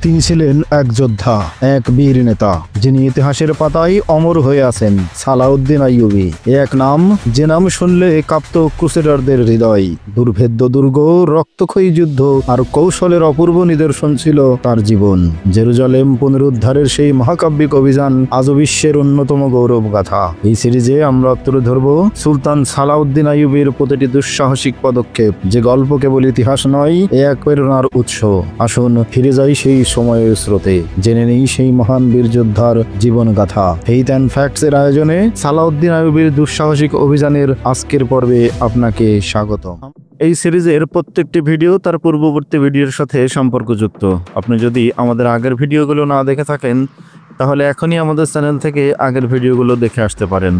তিনি ছিলেন এক যোদ্ধা, এক বীর নেতা, যিনি ইতিহাসের পাতায় অমর হয়ে আছেন। সালাউদ্দিন আইয়ুবী এক নাম, যে নাম শুনলে কাঁপত ক্রুসেডারদের হৃদয়। দুর্ভেদ্য দুর্গ, রক্তক্ষয়ী যুদ্ধ আর কৌশলের অপূর্ব নিদর্শন ছিল তার জীবন। জেরুজালেম পুনরুদ্ধারের সেই মহাকাব্যিক অভিযান আজও বিশ্বের অন্যতম গৌরব গাথা। এই সিরিজে আমরা তুলে ধরব সুলতান সালাউদ্দিন আইয়ুবীর প্রতিটি দুঃসাহসিক পদক্ষেপ, যে গল্প কেবল ইতিহাস নয়, এক প্রেরণার উৎস। আসুন ফিরে যাই সেই সময়ের স্রোতে, জেনে নেই সেই মহান বীর যোদ্ধার জীবন গাথা। ফেইথ অ্যান্ড ফ্যাক্টস এর আয়োজনে সালাউদ্দিন আইয়ুবীর দুঃসাহসিক অভিযানের আজকের পর্বে আপনাকে স্বাগত। এই সিরিজের প্রত্যেকটি ভিডিও তার পূর্ববর্তী ভিডিওর সাথে সম্পর্কযুক্ত। আপনি যদি আমাদের আগের ভিডিওগুলো না দেখে থাকেন, তাহলে এখনই আমাদের চ্যানেল থেকে আগের ভিডিওগুলো দেখে আসতে পারেন।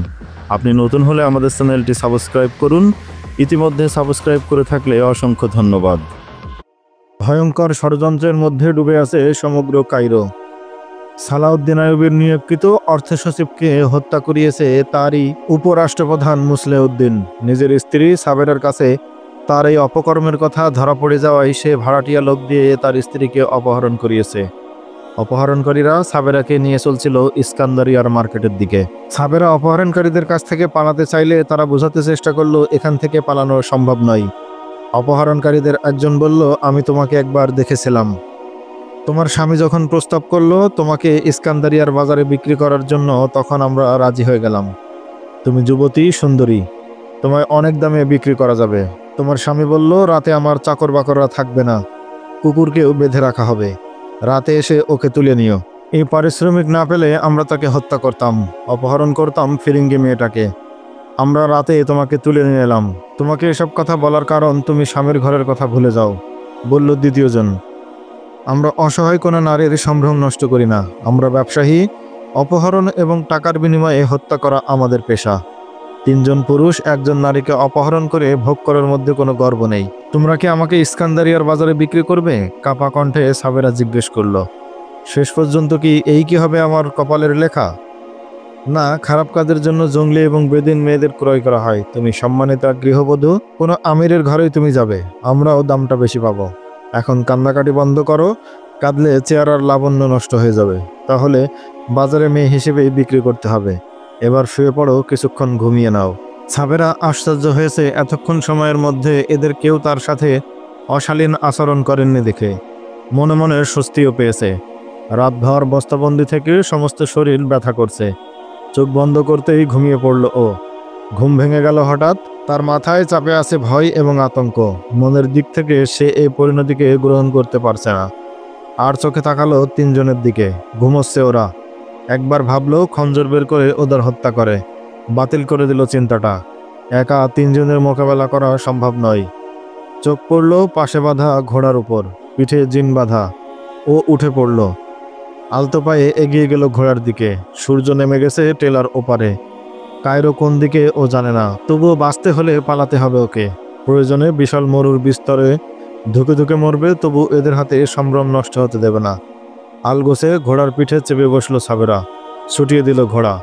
আপনি নতুন হলে আমাদের চ্যানেলটি সাবস্ক্রাইব করুন। ইতিমধ্যে সাবস্ক্রাইব করে থাকলে অসংখ্য ধন্যবাদ। ভয়ঙ্কর ষড়যন্ত্রের মধ্যে ডুবে আছে সমগ্র কায়রো। সালাউদ্দিন আইয়ুবীর নিয়োগকৃত অর্থ সচিবকে হত্যা করিয়েছে তারই উপরাষ্ট্রপ্রধান মুসলেউদ্দিন। নিজের স্ত্রী সাবেরার কাছে তার এই অপকর্মের কথা ধরা পড়ে যাওয়ায় সে ভাড়াটিয়া লোক দিয়ে তার স্ত্রীকে অপহরণ করিয়েছে। অপহরণকারীরা সাবেরাকে নিয়ে চলছিল ইস্কান্দারিয়ার মার্কেটের দিকে। সাবেরা অপহরণকারীদের কাছ থেকে পালাতে চাইলে তারা বোঝাতে চেষ্টা করলো এখান থেকে পালানো সম্ভব নয়। অপহরণকারীদের একজন বলল, আমি তোমাকে একবার দেখেছিলাম। তোমার স্বামী যখন প্রস্তাব করলো তোমাকে ইস্কান্দারিয়ার বাজারে বিক্রি করার জন্য, তখন আমরা রাজি হয়ে গেলাম। তুমি যুবতী, সুন্দরী, তোমায় অনেক দামে বিক্রি করা যাবে। তোমার স্বামী বলল, রাতে আমার চাকর বাকররা থাকবে না, কুকুরকেও বেঁধে রাখা হবে, রাতে এসে ওকে তুলে নিও। এই পারিশ্রমিক না পেলে আমরা তাকে হত্যা করতাম, অপহরণ করতাম ফিরিঙ্গি মেয়েটাকে। আমরা রাতে তোমাকে তুলে নিয়ে এলাম। তোমাকে এসব কথা বলার কারণ তুমি স্বামীর ঘরের কথা ভুলে যাও, বলল দ্বিতীয়জন। আমরা অসহায় কোনো নারীর সম্ভ্রম নষ্ট করি না। আমরা ব্যবসায়ী, অপহরণ এবং টাকার বিনিময়ে হত্যা করা আমাদের পেশা। তিনজন পুরুষ একজন নারীকে অপহরণ করে ভোগ করার মধ্যে কোনো গর্ব নেই। তোমরা কি আমাকে ইস্কান্দারিয়ার বাজারে বিক্রি করবে? কাপা কণ্ঠে সাবেরা জিজ্ঞেস করল। শেষ পর্যন্ত এই কি হবে আমার কপালের লেখা? না, খারাপ কাজের জন্য জঙ্গলি এবং বেদিন মেয়েদের ক্রয় করা হয়। তুমি সম্মানিত গৃহবধূ, কোনো আমিরের ঘরেই তুমি যাবে, আমরাও দামটা বেশি পাবো। এখন কান্নাকাটি বন্ধ করো, কাঁদলে চেহারার লাবণ্য নষ্ট হয়ে যাবে। তাহলে বাজারে মেয়ে হিসেবেই বিক্রি করতে হবে। এবার শুয়ে পড়ো, কিছুক্ষণ ঘুমিয়ে নাও। সাবেরা আশ্চর্য হয়েছে, এতক্ষণ সময়ের মধ্যে এদের কেউ তার সাথে অশালীন আচরণ করেননি দেখে। মনে মনে স্বস্তিও পেয়েছে। রাতভর বস্তাবন্দি থেকে সমস্ত শরীর ব্যথা করছে। চোখ বন্ধ করতেই ঘুমিয়ে পড়ল ও। ঘুম ভেঙে গেল হঠাৎ। তার মাথায় চাপে আছে ভয় এবং আতঙ্ক। মনের দিক থেকে সে এই পরিণতিকে গ্রহণ করতে পারছে না। আর চোখে তাকালো তিনজনের দিকে। ঘুমোচ্ছে ওরা। একবার ভাবলো খঞ্জর বের করে ওদের হত্যা করে। বাতিল করে দিল চিন্তাটা। একা তিনজনের মোকাবেলা করা সম্ভব নয়। চোখ পড়ল পাশে বাঁধা ঘোড়ার উপর, পিঠে জিন বাঁধা। ও উঠে পড়ল, আলতো পায়ে এগিয়ে গেল ঘোড়ার দিকে। সূর্য নেমে গেছে টেলার ওপারে। কায়রো কোন দিকে ও জানে না, তবুও বাঁচতে হলে পালাতে হবে ওকে। প্রয়োজনে বিশাল মরুর বিস্তরে ধুকে ধুকে মরবে, তবু এদের হাতে সম্ভ্রম নষ্ট হতে দেবে না। আলগোছে ঘোড়ার পিঠে চেপে বসলো সাবেরা। ছুটিয়ে দিল ঘোড়া।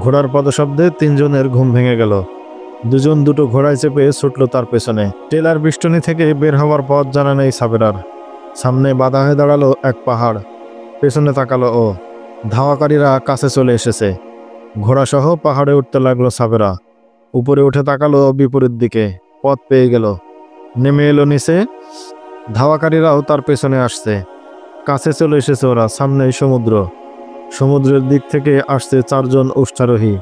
ঘোড়ার পদশব্দে তিনজনের ঘুম ভেঙে গেল। দুজন দুটো ঘোড়ায় চেপে ছুটল তার পেছনে। টেলার বিষ্টনী থেকে বের হওয়ার পথ জানা নেই সাবেরার। সামনে বাধা হয়ে দাঁড়ালো এক পাহাড়। পেছনে তাকালো ও। ধাওয়াকারীরা কাছে চলে এসেছে। ঘোড়াসহ পাহাড়ে উঠতে লাগলো সাবেরা। উপরে উঠে তাকালো বিপরীত দিকে। পথ পেয়ে গেল। নেমে এলো নিচে। ধাওয়াকারীরাও তার পেছনে আসছে। কাছে চলে এসেছে ওরা। সামনেই সমুদ্র। সমুদ্রের দিক থেকে আসছে চারজন উষ্ঠারোহী।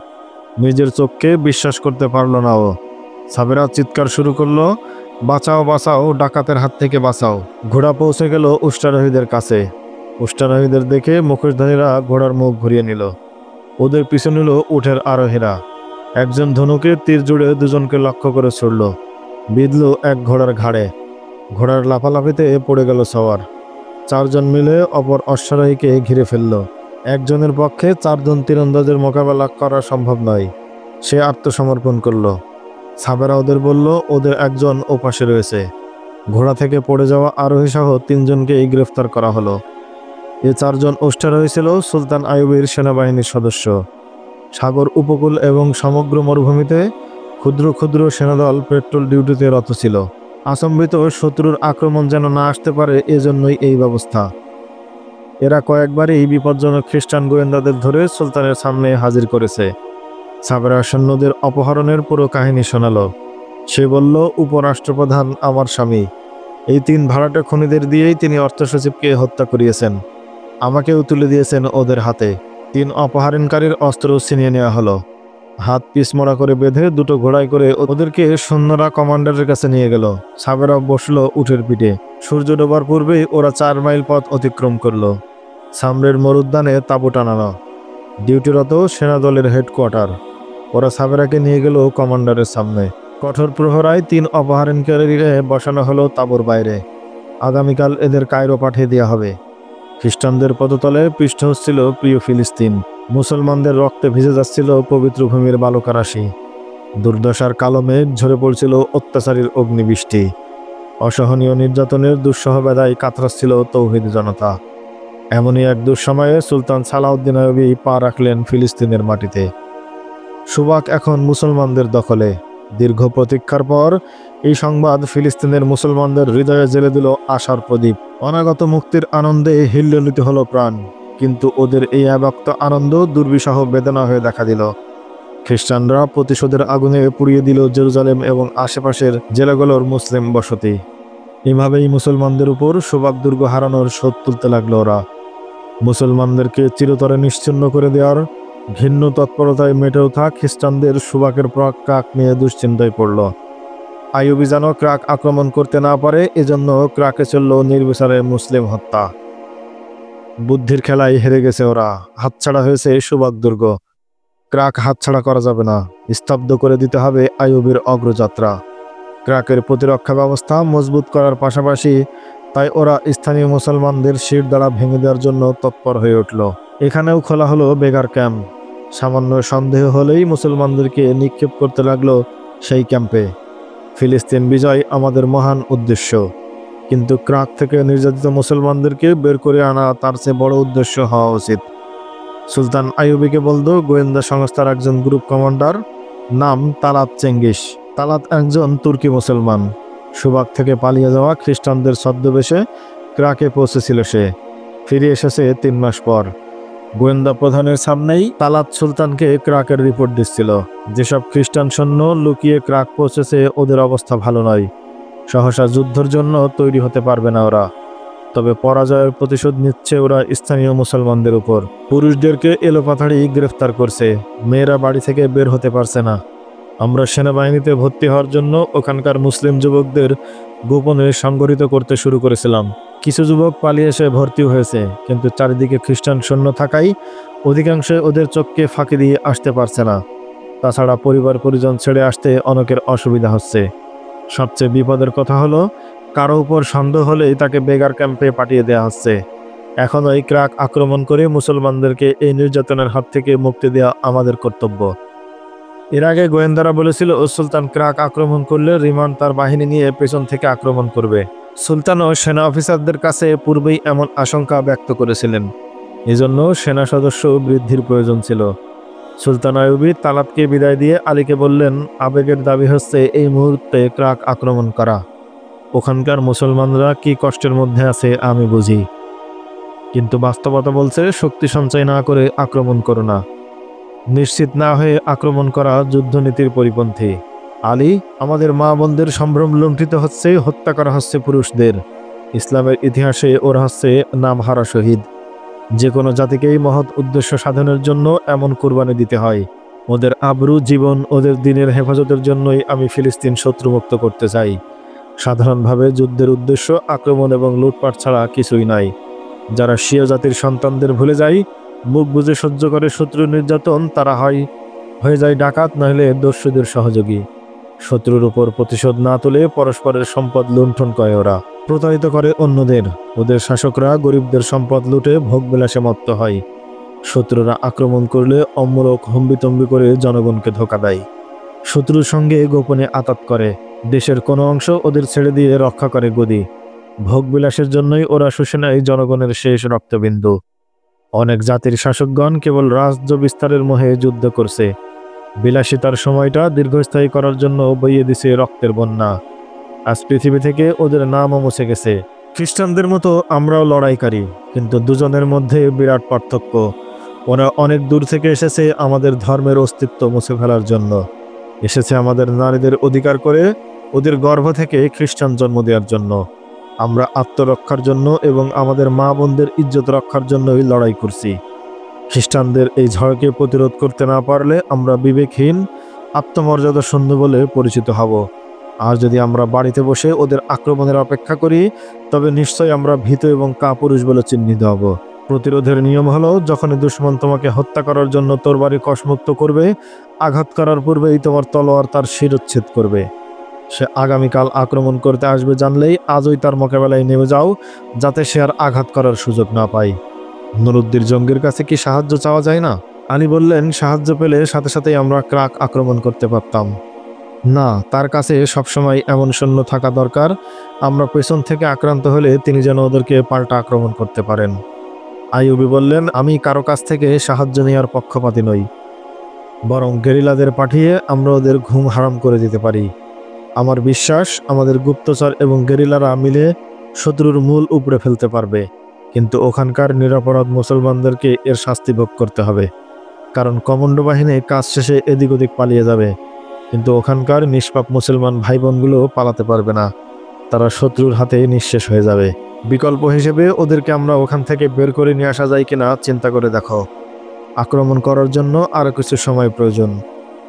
নিজের চোখকে বিশ্বাস করতে পারল না ও। সাবেরা চিৎকার শুরু করলো, বাঁচাও বাঁচাও, ডাকাতের হাত থেকে বাঁচাও। ঘোড়া পৌঁছে গেল উষ্ঠারোহীদের কাছে। উষ্ঠারোহীদের দেখে মুখোশধারীরা ঘোড়ার মুখ ঘুরিয়ে নিল। ওদের পিছু নিল উটের আরোহীরা। একজন ধনুকে তীর জুড়ে দুজনকে লক্ষ্য করে ছুড়ল। বিঁধল এক ঘোড়ার ঘাড়ে। ঘোড়ার লাফালাফিতে পড়ে গেল সওয়ার। চারজন মিলে অপর অশ্বারোহীকে ঘিরে ফেলল। একজনের পক্ষে চারজন তীরন্দাজের মোকাবেলা করা সম্ভব নয়। সে আত্মসমর্পণ করল। সাবেরা ওদের বলল, ওদের একজন ওপাশে রয়েছে। ঘোড়া থেকে পড়ে যাওয়া আরোহী সহ তিনজনকেই গ্রেফতার করা হলো। এ চারজন অশ্বারোহী ছিল সুলতান আইয়ুবীর সেনাবাহিনীর সদস্য। সাগর উপকূল এবং সমগ্র মরুভূমিতে ক্ষুদ্র ক্ষুদ্র সেনাদল পেট্রোল ডিউটিতে রত ছিল। আচম্বিত শত্রুর আক্রমণ যেন না আসতে পারে, এজন্যই এই ব্যবস্থা। এরা কয়েকবারই বিপজ্জনক খ্রিস্টান গোয়েন্দাদের ধরে সুলতানের সামনে হাজির করেছে। সাবেরা সৈন্যদের অপহরণের পুরো কাহিনী শোনালো। সে বলল, উপরাষ্ট্রপ্রধান আমার স্বামী, এই 3 ভাড়াটে খুনিদের দিয়েই তিনি অর্থসচিবকে হত্যা করিয়েছেন। আমাকেও তুলে দিয়েছেন ওদের হাতে। 3 অপহরণকারীর অস্ত্র ছিনিয়ে নেওয়া হলো। হাত পিছমোড়া করে বেঁধে 2টো ঘোড়ায় করে ওদেরকে সৈন্যরা কমান্ডারের কাছে নিয়ে গেল। সাবেরা বসলো উটের পিঠে। সূর্য ডোবার পূর্বেই ওরা 4 মাইল পথ অতিক্রম করলো। সামনের মরুদ্যানে তাঁবু টানানো, ডিউটিরত সেনাদলের হেডকোয়ার্টার। ওরা সাবেরাকে নিয়ে গেল কমান্ডারের সামনে। কঠোর প্রহরায় 3 অপহরণকারীকে বসানো হলো তাঁবুর বাইরে। আগামীকাল এদের কায়রো পাঠিয়ে দেওয়া হবে। খ্রিস্টানদের পদতলে পিষ্ট হচ্ছিল প্রিয় ফিলিস্তিন। মুসলমানদের রক্তে ভিজে যাচ্ছিল পবিত্র ভূমির বালুকারাশি। দুর্দশার কালো মেঘ ঝরে পড়ছিল অত্যাচারীর অগ্নিবৃষ্টি। অসহনীয় নির্যাতনের দুঃসহ বেদায় কাতরাচ্ছিল তৌহিদ জনতা। এমনই এক দুঃসময়ে সুলতান সালাউদ্দিন আইয়ুবী পা রাখলেন ফিলিস্তিনের মাটিতে। সুবাক এখন মুসলমানদের দখলে। দীর্ঘ প্রতীক্ষার পর এই সংবাদ ফিলিস্তিনের মুসলমানদের হৃদয়ে জ্বেলে দিল আশার প্রদীপ। অনাগত মুক্তির আনন্দে হিল্লোলিত হলো প্রাণ। কিন্তু ওদের এই অব্যক্ত আনন্দ দুর্বিষহ বেদনা হয়ে দেখা দিল। খ্রিস্টানরা প্রতিশোধের আগুনে পুড়িয়ে দিল জেরুজালেম এবং আশেপাশের জেলাগুলোর মুসলিম বসতি। এভাবেই মুসলমানদের উপর সুবাক দুর্গ হারানোর শোধ তুলতে লাগলো ওরা। মুসলমানদেরকে চিরতরে নিশ্চিহ্ন করে দেওয়ার ঘিন্ন তৎপরতায় মেতে ওঠা খ্রিস্টানদের সুবাকের ক্রাক নিয়ে দুশ্চিন্তায় পড়ল। আইয়ুবী যেন ক্রাক আক্রমণ করতে না পারে, এজন্য ক্রাকে চলল নির্বিচারে মুসলিম হত্যা। বুদ্ধির খেলায় হেরে গেছে ওরা। হাতছাড়া হয়েছে সুবাক দুর্গ। ক্রাক হাতছাড়া করা যাবে না। স্তব্ধ করে দিতে হবে আইয়ুবীর অগ্রযাত্রা। ক্রাকের প্রতিরক্ষা ব্যবস্থা মজবুত করার পাশাপাশি তাই ওরা স্থানীয় মুসলমানদের শির দ্বারা ভেঙে দেওয়ার জন্য তৎপর হয়ে উঠল। এখানেও খোলা হলো বেগার ক্যাম্প। সামান্য সন্দেহ হলেই মুসলমানদেরকে নিক্ষেপ করতে লাগলো সেই ক্যাম্পে। ফিলিস্তিন বিজয় আমাদের মহান উদ্দেশ্য, কিন্তু ক্রাক থেকে নির্যাতিত মুসলমানদেরকে বের করে আনা তার চেয়ে বড় উদ্দেশ্য হওয়া উচিত। সুলতান আইয়ুবীকে বলল গোয়েন্দা সংস্থার একজন গ্রুপ কমান্ডার, নাম তালাত চেঙ্গিস। তালাত একজন তুর্কি মুসলমান। সুবাক থেকে পালিয়ে যাওয়া খ্রিস্টানদের ছদ্মবেশে ক্রাকে পৌঁছেছিল সে। ফিরে এসেছে 3 মাস পর। গোয়েন্দা প্রধানের সামনেই তালাত সুলতানকে ক্রাকের রিপোর্ট দিচ্ছিল। যেসব খ্রিস্টান সৈন্য লুকিয়ে ক্রাক পৌঁছেছে ওদের অবস্থা ভালো নয়। সহসা যুদ্ধের জন্য তৈরি হতে পারবে না ওরা। তবে পরাজয়ের প্রতিশোধ নিচ্ছে ওরা স্থানীয় মুসলমানদের উপর। পুরুষদেরকে এলোপাথাড়ি গ্রেফতার করছে। মেয়েরা বাড়ি থেকে বের হতে পারছে না। আমরা সেনাবাহিনীতে ভর্তি হওয়ার জন্য ওখানকার মুসলিম যুবকদের গোপনে সংগঠিত করতে শুরু করেছিলাম। কিছু যুবক পালিয়ে এসে ভর্তি হয়েছে, কিন্তু চারিদিকে খ্রিস্টান সৈন্য থাকায় অধিকাংশ ওদের চোখকে ফাঁকি দিয়ে আসতে পারছে না। তাছাড়া পরিবার পরিজন ছেড়ে আসতে অনেকের অসুবিধা হচ্ছে। সবচেয়ে বিপদের কথা হলো, কারো উপর সন্দেহ হলেই তাকে বেগার ক্যাম্পে পাঠিয়ে দেওয়া হচ্ছে। এখন এই ক্রাক আক্রমণ করে মুসলমানদেরকে এই নির্যাতনের হাত থেকে মুক্তি দেওয়া আমাদের কর্তব্য। এর আগে গোয়েন্দারা বলেছিল সুলতান ক্রাক আক্রমণ করলে রিমান তার বাহিনী নিয়ে পেছন থেকে আক্রমণ করবে। সুলতান ও সেনা অফিসারদের কাছে পূর্বেই এমন আশঙ্কা ব্যক্ত করেছিলেন। এজন্য সেনা সদস্য বৃদ্ধির প্রয়োজন ছিল। সুলতান আইয়ুবী তালাতকে বিদায় দিয়ে আলীকে বললেন, আবেগের দাবি হচ্ছে এই মুহূর্তে ক্রাক আক্রমণ করা। ওখানকার মুসলমানরা কি কষ্টের মধ্যে আছে আমি বুঝি, কিন্তু বাস্তবতা বলছে শক্তি সঞ্চয় না করে আক্রমণ করো না। নিশ্চিত না হয়ে আক্রমণ করা যুদ্ধনীতির পরিপন্থী। আলী, আমাদের মা বোনদের সম্ভ্রম লুণ্ঠিত হচ্ছে, হত্যা করা হচ্ছে পুরুষদের। ইসলামের ইতিহাসে ওরা হচ্ছে নামহারা শহীদ। যে কোনো জাতিকেই মহৎ উদ্দেশ্য সাধনের জন্য এমন কুরবানি দিতে হয়। ওদের আবরু, জীবন, ওদের দিনের হেফাজতের জন্যই আমি ফিলিস্তিন শত্রুমুক্ত করতে চাই। সাধারণভাবে যুদ্ধের উদ্দেশ্য আক্রমণ এবং লুটপাট ছাড়া কিছুই নাই। যারা শিয়া জাতির সন্তানদের ভুলে যায়, মুখ বুজে সহ্য করে শত্রুর নির্যাতন, তারা হয়ে যায় ডাকাত, নইলে দস্যুদের সহযোগী। শত্রুর উপর প্রতিশোধ না তুলে পরস্পরের সম্পদ লুণ্ঠন করে ওরা, প্রতারিত করে অন্যদের। ওদের শাসকরা গরিবদের সম্পদ লুটে ভোগবিলাসে মত্ত হয়। শত্রুরা আক্রমণ করলে অমূলক হম্বিতম্বি করে জনগণকে ধোঁকা দেয়। শত্রুর সঙ্গে গোপনে আতাত করে। দেশের কোনো অংশ ওদের ছেড়ে দিয়ে রক্ষা করে গদি। ভোগবিলাসের জন্যই ওরা শুষে নেয় জনগণের শেষ রক্তবিন্দু। অনেক জাতির শাসকগণ কেবল রাজ্য বিস্তারের মোহে যুদ্ধ করছে। বিলাসিতার সময়টা দীর্ঘস্থায়ী করার জন্য বইয়ে দিছে রক্তের বন্যা। আজ পৃথিবী থেকে ওদের নামও মুছে গেছে। খ্রিস্টানদের মতো আমরাও লড়াইকারী, কিন্তু দুজনের মধ্যে বিরাট পার্থক্য। ওরা অনেক দূর থেকে এসেছে আমাদের ধর্মের অস্তিত্ব মুছে ফেলার জন্য, এসেছে আমাদের নারীদের অধিকার করে ওদের গর্ভ থেকে খ্রিস্টান জন্ম দেওয়ার জন্য। আমরা আত্মরক্ষার জন্য এবং আমাদের মা বোনদের ইজ্জত রক্ষার জন্যই লড়াই করছি। খ্রিস্টানদের এই ঝড়কে প্রতিরোধ করতে না পারলে আমরা বিবেকহীন, আত্মমর্যাদা শূন্য বলে পরিচিত হব। আর যদি আমরা বাড়িতে বসে ওদের আক্রমণের অপেক্ষা করি, তবে নিশ্চয়ই আমরা ভীত এবং কাপুরুষ বলে চিহ্নিত হব। প্রতিরোধের নিয়ম হলো, যখনই দুশ্মন তোমাকে হত্যা করার জন্য তরবারি কসমুক্ত করবে, আঘাত করার পূর্বেই তোমার তলোয়ার তার শিরচ্ছেদ করবে। সে আগামীকাল আক্রমণ করতে আসবে জানলেই আজই তার মোকাবেলায় নেমে যাও, যাতে সে আর আঘাত করার সুযোগ না পায়। নুরুদ্দির জঙ্গির কাছে কি সাহায্য চাওয়া যায় না? আলী বললেন, সাহায্য পেলে সাথে সাথেই আমরা ক্রাক আক্রমণ করতে পারতাম। না, তার কাছে সবসময় এমন সৈন্য থাকা দরকার, আমরা পেছন থেকে আক্রান্ত হলে তিনি যেন ওদেরকে পাল্টা আক্রমণ করতে পারেন। আইয়ুবী বললেন, আমি কারো কাছ থেকে সাহায্য নেওয়ার পক্ষপাতী নই, বরং গেরিলাদের পাঠিয়ে আমরা ওদের ঘুম হারাম করে দিতে পারি। আমার বিশ্বাস, আমাদের গুপ্তচর এবং গেরিলারা মিলে শত্রুর মূল উপড়ে ফেলতে পারবে, কিন্তু ওখানকার নিরপরাধ মুসলমানদেরকে এর শাস্তি ভোগ করতে হবে। কারণ কমান্ডো বাহিনী কাজ শেষে এদিক ওদিক পালিয়ে যাবে, কিন্তু ওখানকার নিষ্পাপ মুসলমান ভাই বোনগুলো পালাতে পারবে না, তারা শত্রুর হাতে নিঃশেষ হয়ে যাবে। বিকল্প হিসেবে ওদেরকে আমরা ওখান থেকে বের করে নিয়ে আসা যায় কিনা চিন্তা করে দেখো। আক্রমণ করার জন্য আরও কিছু সময় প্রয়োজন,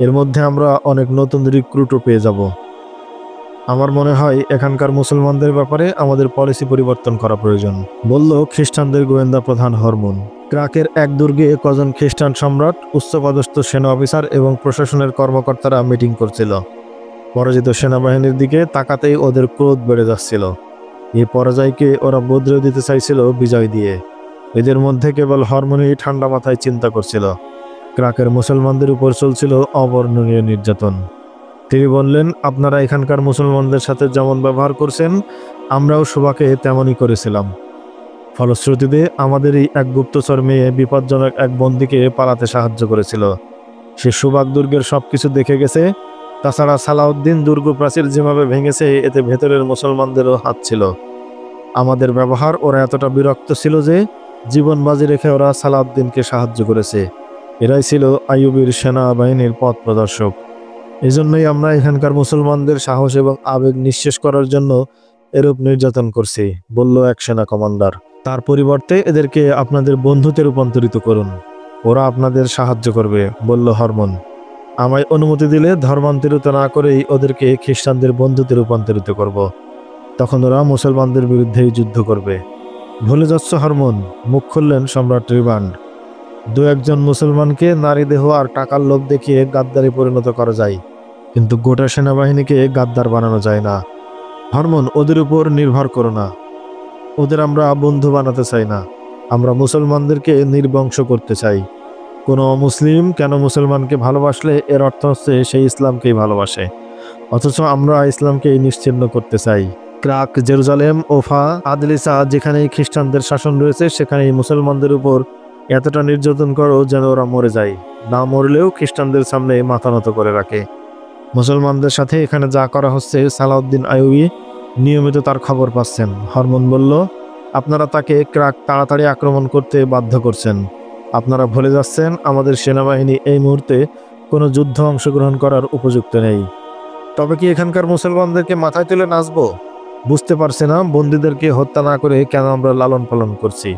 এর মধ্যে আমরা অনেক নতুন রিক্রুটও পেয়ে যাব। আমার মনে হয় এখানকার মুসলমানদের ব্যাপারে আমাদের পলিসি পরিবর্তন করা প্রয়োজন, বলল খ্রিস্টানদের গোয়েন্দা প্রধান হরমোন। ক্রাকের এক দুর্গে কজন খ্রিস্টান সম্রাট, উচ্চপদস্থ সেনা অফিসার এবং প্রশাসনের কর্মকর্তারা মিটিং করছিল। পরাজিত সেনাবাহিনীর দিকে তাকাতেই ওদের ক্রোধ বেড়ে যাচ্ছিল। এই পরাজয়কে ওরা বদলে দিতে চাইছিল বিজয় দিয়ে। এদের মধ্যে কেবল হরমোনই ঠান্ডা মাথায় চিন্তা করছিল। ক্রাকের মুসলমানদের উপর চলছিল অবর্ণনীয় নির্যাতন। তিনি বললেন, আপনারা এখানকার মুসলমানদের সাথে যেমন ব্যবহার করছেন, আমরাও সুবাকে তেমনই করেছিলাম। ফলশ্রুতিতে আমাদেরই এক গুপ্তচর মেয়ে বিপজ্জনক এক বন্দীকে পালাতে সাহায্য করেছিল। সে সুবাক দুর্গের সবকিছু দেখে গেছে। তাছাড়া সালাউদ্দিন দুর্গ প্রাচীর যেভাবে ভেঙেছে, এতে ভেতরের মুসলমানদেরও হাত ছিল। আমাদের ব্যবহার ওরা এতটা বিরক্ত ছিল যে জীবন বাজি রেখে ওরা সালাউদ্দিনকে সাহায্য করেছে। এরাই ছিল আইয়ুবীর সেনাবাহিনীর পথ প্রদর্শক। এজন্যই আমরা এখানকার মুসলমানদের সাহস এবং আবেগ নিঃশেষ করার জন্য এরূপ নির্যাতন করছি, বলল এক সেনা কমান্ডার। তার পরিবর্তে এদেরকে আপনাদের বন্ধুতে রূপান্তরিত করুন, ওরা আপনাদের সাহায্য করবে, বলল হরমোন। আমায় অনুমতি দিলে ধর্মান্তরিত না করেই ওদেরকে খ্রিস্টানদের বন্ধুতে রূপান্তরিত করব। তখন ওরা মুসলমানদের বিরুদ্ধেই যুদ্ধ করবে। ভুলে যাচ্ছ হরমোন, মুখ খুললেন সম্রাট রিবান্ড। দু একজন মুসলমানকে নারী দেহ আর টাকার লোভ দেখিয়ে গাদ্দারে পরিণত করা যায়, কিন্তু গোটা সেনাবাহিনীকে গাদ্দার বানানো যায় না। হরমোন, ওদের উপর নির্ভর করো না। ওদের আমরা বন্ধু বানাতে চাই না, আমরা মুসলমানদেরকে নির্বংশ করতে চাই। কোনো অমুসলিম কেন মুসলমানকে ভালোবাসলে এর অর্থ হচ্ছে সেই ইসলামকেই ভালোবাসে, অথচ আমরা ইসলামকেই নিশ্চিহ্ন করতে চাই। ক্রাক, জেরুজালেম, ওফা, আদলিসা, যেখানেই খ্রিস্টানদের শাসন রয়েছে সেখানেই মুসলমানদের উপর এতটা নির্যাতন করো যেন ওরা মরে যায়, না মরলেও খ্রিস্টানদের সামনে মাথা নত করে রাখে। মুসলমানদের সাথে এখানে যা করা হচ্ছে, সালাউদ্দিন আইয়ুবী নিয়মিত তার খবর পাচ্ছেন। হরমোন বলল, আপনারা তাকে ক্রাক তাড়াতাড়ি আক্রমণ করতে বাধ্য করছেন। আপনারা ভুলে যাচ্ছেন আমাদের সেনাবাহিনী এই মুহূর্তে কোনো যুদ্ধ অংশগ্রহণ করার উপযুক্ত নেই। তবে কি এখানকার মুসলমানদেরকে মাথায় তুলে নাচবো? বুঝতে পারছে না বন্দীদেরকে হত্যা না করে কেন আমরা লালন পালন করছি?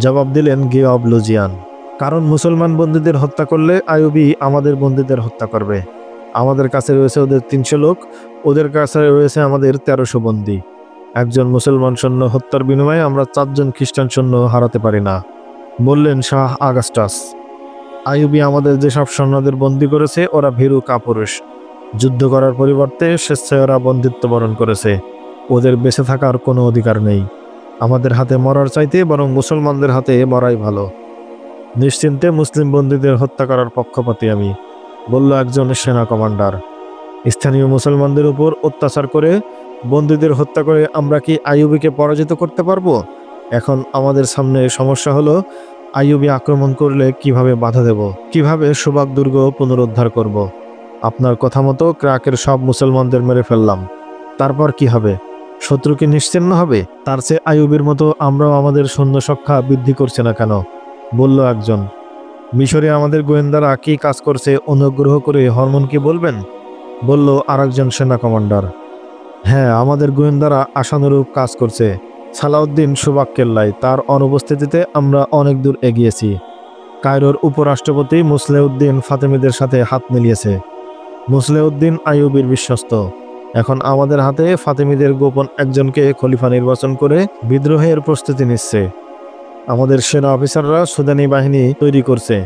জবাব দিলেন গিয়াব লুজিয়ান, কারণ মুসলমান বন্দীদের হত্যা করলে আইয়ুবী আমাদের বন্দীদের হত্যা করবে। আমাদের কাছে রয়েছে ওদের 300 লোক, ওদের কাছে রয়েছে আমাদের 1300 বন্দী। একজন মুসলমান সৈন্য হত্যার বিনিময়ে আমরা 4 জন খ্রিস্টান সৈন্য হারাতে পারি না, বললেন শাহ আগাস্টাস। আইয়ুবী আমাদের যেসব সৈন্যদের বন্দী করেছে ওরা ভীরু কাপুরুষ। যুদ্ধ করার পরিবর্তে স্বেচ্ছায় ওরা বন্দিত্ব বরণ করেছে। ওদের বেঁচে থাকার কোনো অধিকার নেই। আমাদের হাতে মরার চাইতে বরং মুসলমানদের হাতে মরাই ভালো। নিশ্চিন্তে মুসলিম বন্দীদের হত্যা করার পক্ষপাতী আমি, বলল একজন সেনা কমান্ডার। স্থানীয় মুসলমানদের উপর অত্যাচার করে বন্দীদের হত্যা করে আমরা কি আইয়ুবীকে পরাজিত করতে পারবো? এখন আমাদের সামনে সমস্যা হলো, আইয়ুবী আক্রমণ করলে কিভাবে বাধা দেব, কিভাবে সুবাক দুর্গ পুনরুদ্ধার করব। আপনার কথা মতো ক্রাকের সব মুসলমানদের মেরে ফেললাম, তারপর কি হবে? শত্রু কি নিশ্চিহ্ন হবে? তার চেয়ে আইয়ুবের মতো আমরাও আমাদের সৈন্য সংখ্যা বৃদ্ধি করছে না কেন? বলল একজন। মিশরে আমাদের গোয়েন্দারা কি কাজ করছে অনুগ্রহ করে হরমোনকে বলবেন? বলল আরেকজন সেনা কমান্ডার। হ্যাঁ, আমাদের গোয়েন্দারা আশানুরূপ কাজ করছে। সালাউদ্দিন সুবাক্কেল্লায় তার অনুপস্থিতিতে আমরা অনেক দূর এগিয়েছি। কায়রোর উপরাষ্ট্রপতি মুসলেউদ্দিন ফাতেমিদের সাথে হাত মিলিয়েছে। মুসলেউদ্দিন আইয়ুবের বিশ্বস্ত। এখন আমাদের হাতে ফাতেমিদের গোপন একজনকে খলিফা নির্বাচন করে বিদ্রোহের প্রস্তুতি নিচ্ছে। আমাদের সেনা অফিসাররা সুদানি বাহিনী তৈরি করছে।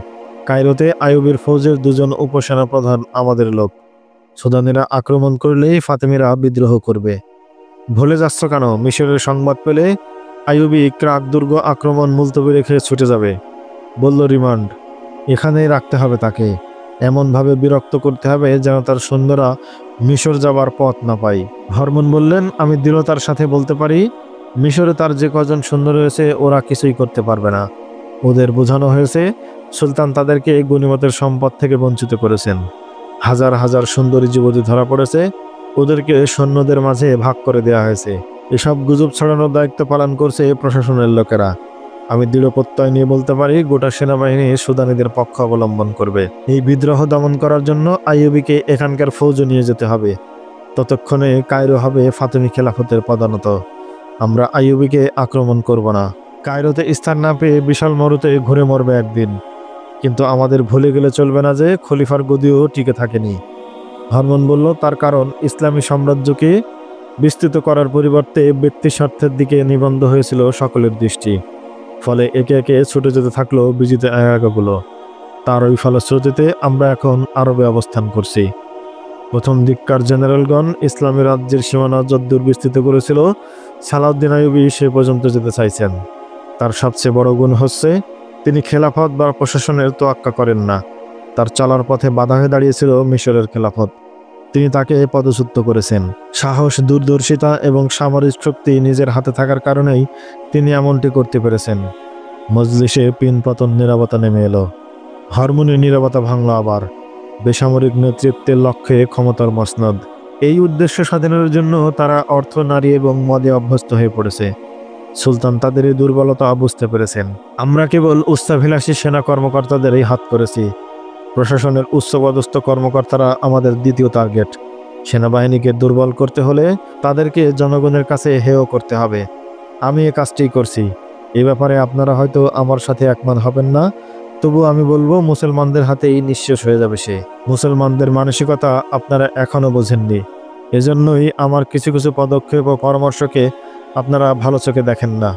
কায়রোতে আইয়ুবের ফৌজের দুজন উপসেনা প্রধান আমাদের লোক। সুদানিরা আক্রমণ করলেই ফাতেমিরা বিদ্রোহ করবে। ভুলে যাচ্ছ কেন? মিশরের সংবাদ পেলে আইয়ুবি ক্রাক দুর্গ আক্রমণ মুলতবি রেখে ছুটে যাবে, বলল রিমান্ড। এখানেই রাখতে হবে তাকে, এমনভাবে বিরক্ত করতে হবে যেন তার সৈন্যরা মিশর যাবার পথ না পায়। হরমোন বললেন, আমি দৃঢ়তার সাথে বলতে পারি, মিশরে তার যে কজন সৈন্য রয়েছে ওরা কিছুই করতে পারবে না। ওদের বোঝানো হয়েছে সুলতান তাদেরকে গনিমতের সম্পদ থেকে বঞ্চিত করেছেন। হাজার হাজার সুন্দরী যুবতী ধরা পড়েছে, ওদেরকে সৈন্যদের মাঝে ভাগ করে দেওয়া হয়েছে। এসব গুজব ছড়ানোর দায়িত্ব পালন করছে প্রশাসনের লোকেরা। আমি দৃঢ় প্রত্যয় নিয়ে বলতে পারি গোটা সেনাবাহিনী সুদানিদের পক্ষ অবলম্বন করবে। এই বিদ্রোহ দমন করার জন্য আইয়ুবিকে এখানকার ফৌজে নিয়ে যেতে হবে। ততক্ষণে কায়রো হবে ফাতেমি খেলাফতের পদানত। আমরা আইয়ুবিকে আক্রমণ করব না। কায়রোতে স্থান না পেয়ে বিশাল মরুতে ঘুরে মরবে একদিন, কিন্তু আমাদের ভুলে গেলে চলবে না যে খলিফার গদিও টিকে থাকেনি। হরমোন বলল, তার কারণ ইসলামী সাম্রাজ্যকে বিস্তৃত করার পরিবর্তে ব্যক্তি স্বার্থের দিকে নিবন্ধ হয়েছিল সকলের দৃষ্টি। ফলে একে একে ছুটে যেতে থাকলো বিজিত এলাকাগুলো। তার ওই ফলশ্রুতিতে আমরা এখন আরবে অবস্থান করছি। প্রথম দিককার জেনারেলগণ ইসলামী রাজ্যের সীমানা যদ্দূর বিস্তৃত করেছিল, সালাউদ্দিন আইয়ুবী সে পর্যন্ত যেতে চাইছেন। তার সবচেয়ে বড় গুণ হচ্ছে তিনি খেলাফত বা প্রশাসনের তোয়াক্কা করেন না। তার চলার পথে বাধা হয়ে দাঁড়িয়েছিল মিশরের খেলাফত। তিনি তাকে পদচ্যুত করেছেন। সাহস, দূরদর্শিতা এবং সামরিক শক্তি নিজের হাতে থাকার কারণেই তিনি এমনটি করতে পেরেছেন। মজলিসে পিনপতন নীরবতা নেমে এলো। হরমোনের নীরবতা ভাঙল আবার। বেসামরিক নেতৃত্বের লক্ষ্যে ক্ষমতার মসনদ। এই উদ্দেশ্য সাধনের জন্য তারা অর্থ, নারী এবং মদে অভ্যস্ত হয়ে পড়েছে। সুলতান তাদের এই দুর্বলতা বুঝতে পেরেছেন। আমরা কেবল উচ্চাভিলাষী সেনা কর্মকর্তাদেরই হাত করেছি। প্রশাসনের উচ্চপদস্থ কর্মকর্তারা আমাদের দ্বিতীয় টার্গেট। সেনাবাহিনীকে দুর্বল করতে হলে তাদেরকে জনগণের কাছে হেয় করতে হবে। আমি এ কাজটি করছি। এ ব্যাপারে আপনারা হয়তো আমার সাথে একমত হবেন না, তবু আমি বলবো মুসলমানদের হাতেই নিঃশেষ হয়ে যাবে সে। মুসলমানদের মানসিকতা আপনারা এখনো বোঝেননি। এজন্যই আমার কিছু কিছু পদক্ষেপ ও পরামর্শকে আপনারা ভালো চোখে দেখেন না।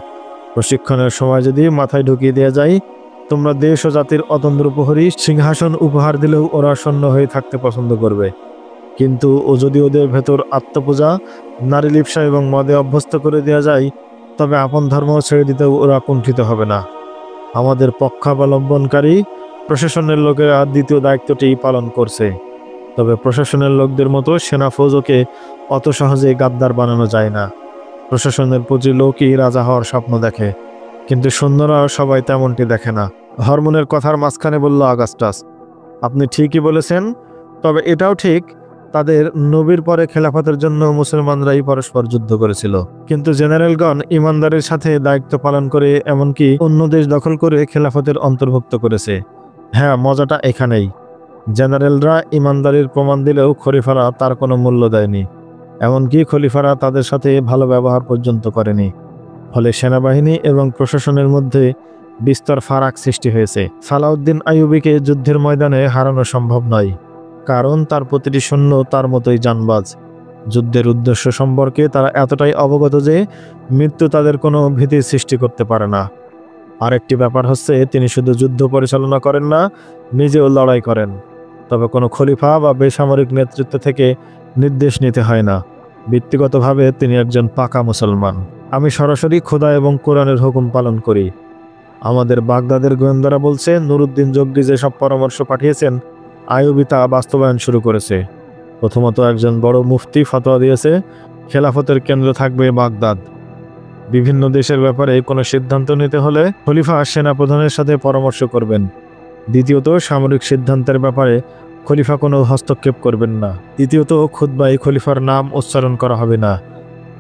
প্রশিক্ষণের সময় যদি মাথায় ঢুকিয়ে দেওয়া যায় তোমরা দেশ ও জাতির অতন্দ্র প্রহরী সিংহাসন উপহার দিলেও ওরা শূন্য হয়ে থাকতে পছন্দ করবে। কিন্তু যদি ওদের ভেতর আত্মপূজা, নারী লিপ্সা এবং মদে অভ্যস্ত করে দেওয়া যায়, তবে আপন ধর্ম ছেড়ে দিতেও ওরা কুণ্ঠিত হবে না। আমাদের পক্ষাবলম্বনকারী প্রশাসনের লোকেরা দ্বিতীয় দায়িত্বটি পালন করছে। তবে প্রশাসনের লোকদের মতো সেনা ফৌজকে অত সহজে গাদ্দার বানানো যায় না। প্রশাসনের প্রতি লোকই রাজা হওয়ার স্বপ্ন দেখে, কিন্তু সৈন্যরা সবাই তেমনটি দেখে না। হরমোনের কথার মাঝখানে বলল আগাস্টাস, আপনি ঠিকই বলেছেন, তবে এটাও ঠিক তাদের নবীর পরে খেলাফতের জন্য মুসলমানরাই পরস্পর যুদ্ধ করেছিল। কিন্তু জেনারেলগণ ইমানদারের সাথে দায়িত্ব পালন করে এমনকি অন্য দেশ দখল করে খেলাফতের অন্তর্ভুক্ত করেছে। হ্যাঁ, মজাটা এখানেই। জেনারেলরা ইমানদারির প্রমাণ দিলেও খলিফারা তার কোনো মূল্য দেয়নি। এমনকি খলিফারা তাদের সাথে ভালো ব্যবহার পর্যন্ত করেনি। ফলে সেনাবাহিনী এবং প্রশাসনের মধ্যে বিস্তর ফারাক সৃষ্টি হয়েছে। সালাউদ্দিন আইয়ুবীকে যুদ্ধের ময়দানে হারানো সম্ভব নয়, কারণ তার প্রতিটি সৈন্য তার মতোই জানবাজ। যুদ্ধের উদ্দেশ্য সম্পর্কে তারা এতটাই অবগত যে মৃত্যু তাদের কোনো ভীতির সৃষ্টি করতে পারে না। আরেকটি ব্যাপার হচ্ছে তিনি শুধু যুদ্ধ পরিচালনা করেন না, নিজেও লড়াই করেন। তবে কোনো খলিফা বা বেসামরিক নেতৃত্ব থেকে নির্দেশ নিতে হয় না। ব্যক্তিগতভাবে তিনি একজন পাকা মুসলমান। আমি সরাসরি খোদা এবং কোরআনের হুকুম পালন করি। আমাদের বাগদাদের গোয়েন্দারা বলছে নুরুদ্দিন জগ্গি যেসব পরামর্শ পাঠিয়েছেন আইয়ুবী তা বাস্তবায়ন শুরু করেছে। প্রথমত একজন বড় মুফতি ফতোয়া দিয়েছে খেলাফতের কেন্দ্র থাকবে বাগদাদ। বিভিন্ন দেশের ব্যাপারে কোনো সিদ্ধান্ত নিতে হলে খলিফা সেনাপ্রধানের সাথে পরামর্শ করবেন। দ্বিতীয়ত সামরিক সিদ্ধান্তের ব্যাপারে খলিফা কোনো হস্তক্ষেপ করবেন না। তৃতীয়ত খুতবায় খলিফার নাম উচ্চারণ করা হবে না।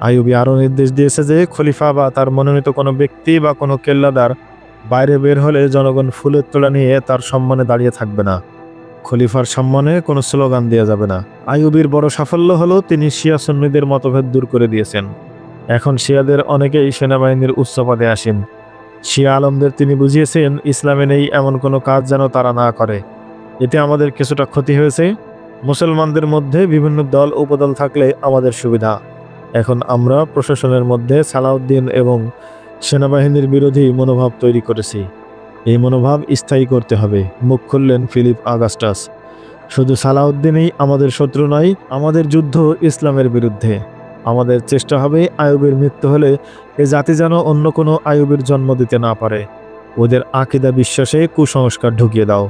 আইয়ুবী আরও নির্দেশ দিয়েছে যে খলিফা বা তার মনোনীত কোনো ব্যক্তি বা কোনো কেল্লাদার বাইরে বের হলে জনগণ ফুলের তোড়া নিয়ে তার সম্মানে দাঁড়িয়ে থাকবে না। খলিফার সম্মানে কোনো স্লোগান দেওয়া যাবে না। আইয়ুবীর বড় সাফল্য হলো তিনি শিয়া সুন্নিদের মতভেদ দূর করে দিয়েছেন। এখন শিয়াদের অনেকেই সেনাবাহিনীর উচ্চ পদে আসেন। শিয়া আলমদের তিনি বুঝিয়েছেন ইসলামে নেই এমন কোনো কাজ যেন তারা না করে। এতে আমাদের কিছুটা ক্ষতি হয়েছে। মুসলমানদের মধ্যে বিভিন্ন দল উপদল থাকলে আমাদের সুবিধা। এখন আমরা প্রশাসনের মধ্যে সালাউদ্দিন এবং সেনাবাহিনীর বিরোধী মনোভাব তৈরি করেছি। এই মনোভাব স্থায়ী করতে হবে, মুখ খুললেন ফিলিপ আগাস্টাস। শুধু সালাউদ্দিনই আমাদের শত্রু নয়, আমাদের যুদ্ধ ইসলামের বিরুদ্ধে। আমাদের চেষ্টা হবে আইয়ুবের মৃত্যু হলে এ জাতি যেন অন্য কোনো আইয়ুবের জন্ম দিতে না পারে। ওদের আকিদা বিশ্বাসে কুসংস্কার ঢুকিয়ে দাও।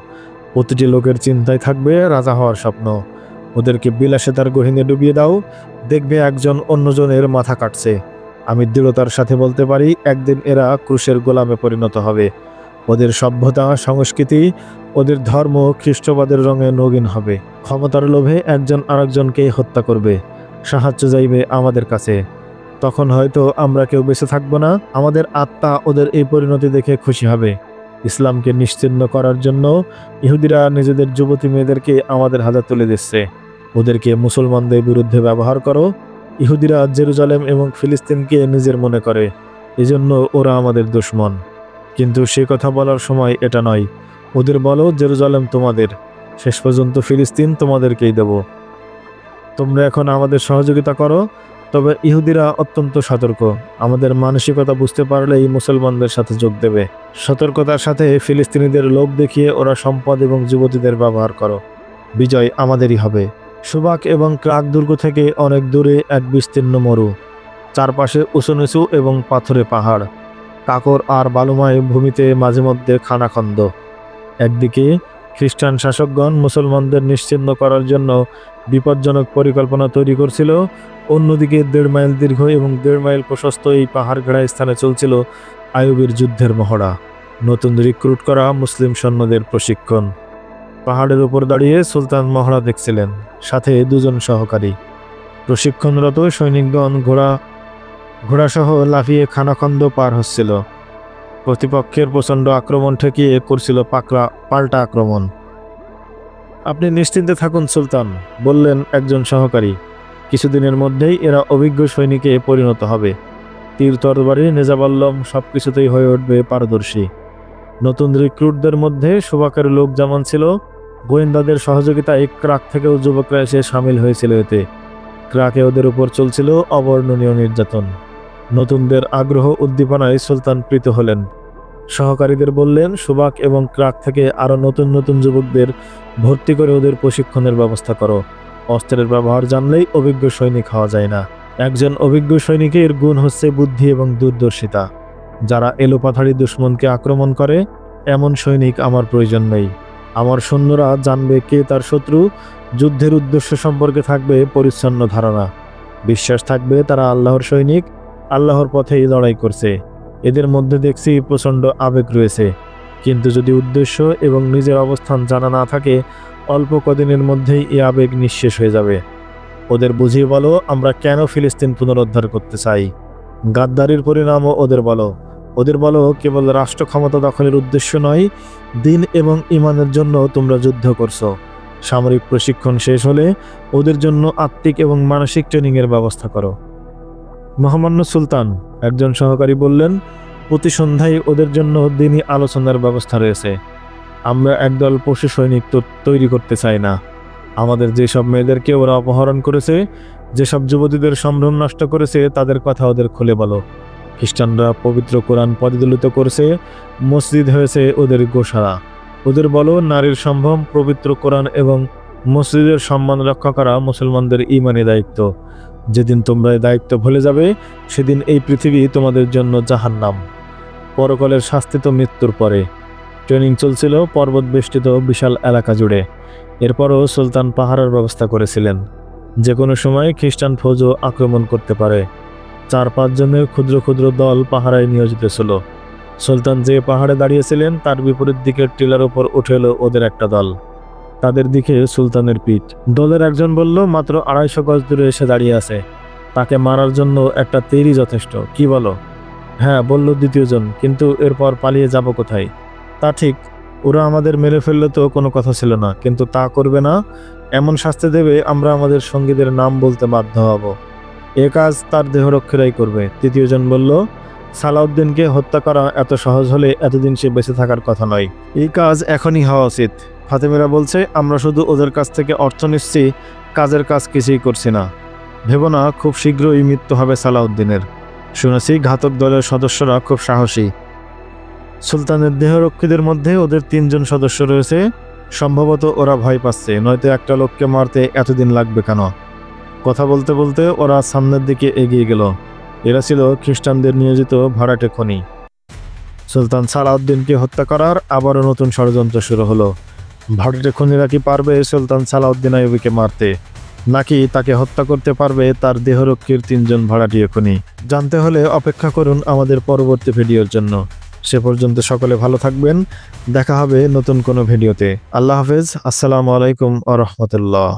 প্রতিটি লোকের চিন্তায় থাকবে রাজা হওয়ার স্বপ্ন। ওদেরকে বিলাসিতার গহীনে ডুবিয়ে দাও, দেখবে একজন অন্যজনের মাথা কাটছে। আমি দৃঢ়তার সাথে বলতে পারি একদিন এরা ক্রুশের গোলামে পরিণত হবে। ওদের সভ্যতা সংস্কৃতি, ওদের ধর্ম খ্রিস্টবাদের রঙে নগীন হবে। ক্ষমতার লোভে একজন আরেকজনকে হত্যা করবে, সাহায্য চাইবে আমাদের কাছে। তখন হয়তো আমরা কেউ বেঁচে থাকবো না। আমাদের আত্মা ওদের এই পরিণতি দেখে খুশি হবে। ইসলামকে নিশ্চিহ্ন করার জন্য ইহুদিরা নিজেদের যুবতী মেয়েদেরকে আমাদের হাতে তুলে দিচ্ছে। ওদেরকে মুসলমানদের বিরুদ্ধে ব্যবহার করো। ইহুদিরা জেরুজালেম এবং ফিলিস্তিনকে নিজের মনে করে, এজন্য ওরা আমাদের দুশমন। কিন্তু সে কথা বলার সময় এটা নয়। ওদের বলো জেরুজালেম তোমাদের, শেষ পর্যন্ত ফিলিস্তিন তোমাদেরকেই দেব। তোমরা এখন আমাদের সহযোগিতা করো। তবে ইহুদিরা অত্যন্ত সতর্ক। আমাদের মানসিকতা বুঝতে পারলেই মুসলমানদের সাথে যোগ দেবে। সতর্কতার সাথে ফিলিস্তিনিদের লোভ দেখিয়ে ওরা সম্পদ এবং যুবতীদের ব্যবহার করো। বিজয় আমাদেরই হবে। সুবাক এবং ক্রাক দুর্গ থেকে অনেক দূরে এক বিস্তীর্ণ মরু, চারপাশে উঁচু নিচু এবং পাথুরে পাহাড়, কাকর আর বালুময় ভূমিতে মাঝে মধ্যে খানাখন্দ। একদিকে খ্রিস্টান শাসকগণ মুসলমানদের নিশ্চিহ্ন করার জন্য বিপজ্জনক পরিকল্পনা তৈরি করছিল। অন্যদিকে 1.5 মাইল দীর্ঘ এবং 1.5 মাইল প্রশস্ত এই পাহাড় ঘেরা স্থানে চলছিল আইয়ুবের যুদ্ধের মহড়া, নতুন রিক্রুট করা মুসলিম সৈন্যদের প্রশিক্ষণ। পাহাড়ের উপর দাঁড়িয়ে সুলতান মহড়া দেখছিলেন, সাথে 2 জন সহকারী। প্রশিক্ষণরত সৈনিকগণ ঘোড়াসহ লাফিয়ে খানাখন্দ পার হচ্ছিল। প্রতিপক্ষের প্রচণ্ড আক্রমণ ঠেকিয়ে করছিল পাল্টা আক্রমণ। আপনি নিশ্চিন্তে থাকুন সুলতান, বললেন একজন সহকারী। কিছুদিনের মধ্যেই এরা অভিজ্ঞ সৈনিকে পরিণত হবে। তীর তরবারি নেজাবল্লম সবকিছুতেই হয়ে উঠবে পারদর্শী। নতুন রিক্রুটদের মধ্যে সুবাকের লোক যেমন ছিল, গোয়েন্দাদের সহযোগিতায় ক্রাক থেকেও যুবকরা এসে সামিল হয়েছিল। এতে ক্রাকে ওদের উপর চলছিল অবর্ণনীয় নির্যাতন। নতুনদের আগ্রহ উদ্দীপনায় সুলতান প্রীত হলেন। সহকারীদের বললেন সুবাক এবং ক্রাক থেকে আরও নতুন নতুন যুবকদের ভর্তি করে ওদের প্রশিক্ষণের ব্যবস্থা করো। অস্ত্রের ব্যবহার জানলেই অভিজ্ঞ সৈনিক হওয়া যায় না। একজন অভিজ্ঞ সৈনিকের গুণ হচ্ছে বুদ্ধি এবং দূরদর্শিতা। যারা এলোপাথাড়ি দুশমনকে আক্রমণ করে, এমন সৈনিক আমার প্রয়োজন নেই। আমার সৈন্যরা জানবে কে তার শত্রু। যুদ্ধের উদ্দেশ্য সম্পর্কে থাকবে পরিচ্ছন্ন ধারণা। বিশ্বাস থাকবে তারা আল্লাহর সৈনিক, আল্লাহর পথেই লড়াই করছে। এদের মধ্যে দেখছি প্রচণ্ড আবেগ রয়েছে, কিন্তু যদি উদ্দেশ্য এবং নিজের অবস্থান জানা না থাকে, অল্প কদিনের মধ্যেই এই আবেগ নিঃশেষ হয়ে যাবে। ওদের বুঝিয়ে বলো আমরা কেন ফিলিস্তিন পুনরুদ্ধার করতে চাই। গাদ্দারির পরিণামও ওদের বলো কেবল রাষ্ট্র ক্ষমতা দখলের উদ্দেশ্য নয়, দিন এবং ইমানের জন্য তোমরা যুদ্ধ করছো। সামরিক প্রশিক্ষণ শেষ হলে ওদের জন্য আত্মিক এবং মানসিক ট্রেনিংয়ের ব্যবস্থা করো। মহামান্য সুলতান, একজন সহকারী বললেন, প্রতি সন্ধ্যায় ওদের জন্য দিনই আলোচনার ব্যবস্থা রয়েছে। আমরা একদল পশু সৈনিক তৈরি করতে চাই না। আমাদের যেসব মেয়েদেরকে ওরা অপহরণ করেছে, যেসব যুবতীদের সম্ভ্রম নষ্ট করেছে, তাদের কথা ওদের খুলে বলো। খ্রিস্টানরা পবিত্র কোরআন পদদলিত করেছে, মসজিদ হয়েছে ওদের গোশালা। ওদের বলো নারীর সম্ভ্রম, পবিত্র কোরআন এবং মসজিদের সম্মান রক্ষা করা মুসলমানদের ঈমানি দায়িত্ব। যেদিন তোমরা এই দায়িত্ব ভুলে যাবে, সেদিন এই পৃথিবী তোমাদের জন্য জাহান্নাম। পরকালের শাস্তি তো মৃত্যুর পরে। ট্রেনিং চলছিল পর্বত বেষ্টিত বিশাল এলাকা জুড়ে। এরপরও সুলতান পাহারার ব্যবস্থা করেছিলেন। যে কোনো সময় খ্রিস্টান ফৌজও আক্রমণ করতে পারে। 4-5 জনের ক্ষুদ্র ক্ষুদ্র দল পাহারায় নিয়োজিত ছিল। সুলতান যে পাহাড়ে দাঁড়িয়েছিলেন তার বিপরীত দিকের টিলার উপর উঠে এলো ওদের একটা দল। তাদের দিকে সুলতানের পিঠ। দলের একজন বলল, মাত্র 250 গজ দূরে এসে দাঁড়িয়ে আছে। তাকে মারার জন্য একটা তীরই যথেষ্ট, কি বলো? হ্যাঁ, বলল দ্বিতীয়জন, কিন্তু এরপর পালিয়ে যাব কোথায়? তা ঠিক, ওরা আমাদের মেরে ফেললে তো কোনো কথা ছিল না, কিন্তু তা করবে না। এমন শাস্তি দেবে আমরা আমাদের সঙ্গীদের নাম বলতে বাধ্য হব। এ কাজ তার দেহরক্ষীরাই করবে। তৃতীয়জন বলল, সালাউদ্দিনকে হত্যা করা এত সহজ হলে এতদিন সে বেঁচে থাকার কথা নয়। এই কাজ এখনই হওয়া উচিত। ফাতেমেরা বলছে, আমরা শুধু ওদের কাছ থেকে অর্থ নিচ্ছি, কাজের কাজ কিছুই করছি না। ভেবো না, খুব শীঘ্রই মৃত্যু হবে সালাউদ্দিনের। শুনেছি ঘাতক দলের সদস্যরা খুব সাহসী। সুলতানের দেহরক্ষীদের মধ্যে ওদের 3 জন সদস্য রয়েছে। সম্ভবত ওরা ভয় পাচ্ছে, নয়তো একটা লোককে মারতে এতদিন লাগবে কেন? কথা বলতে বলতে ওরা সামনের দিকে এগিয়ে গেল। এরা ছিল খ্রিস্টানদের নিয়োজিত ভাড়াটে খনি। সুলতান সালাউদ্দিনকে হত্যা করার আবারও নতুন ষড়যন্ত্র শুরু হলো। ভাড়াটে খনিরা কি পারবে সুলতান সালাউদ্দিন আইয়ুবীকে মারতে, নাকি তাকে হত্যা করতে পারবে তার দেহরক্ষীর 3 জন ভাড়াটিয়া খনি? জানতে হলে অপেক্ষা করুন আমাদের পরবর্তী ভিডিওর জন্য। সে পর্যন্ত সকলে ভালো থাকবেন। দেখা হবে নতুন কোনো ভিডিওতে। আল্লাহ হাফেজ। আসসালামু আলাইকুম ওয়া রাহমাতুল্লাহ।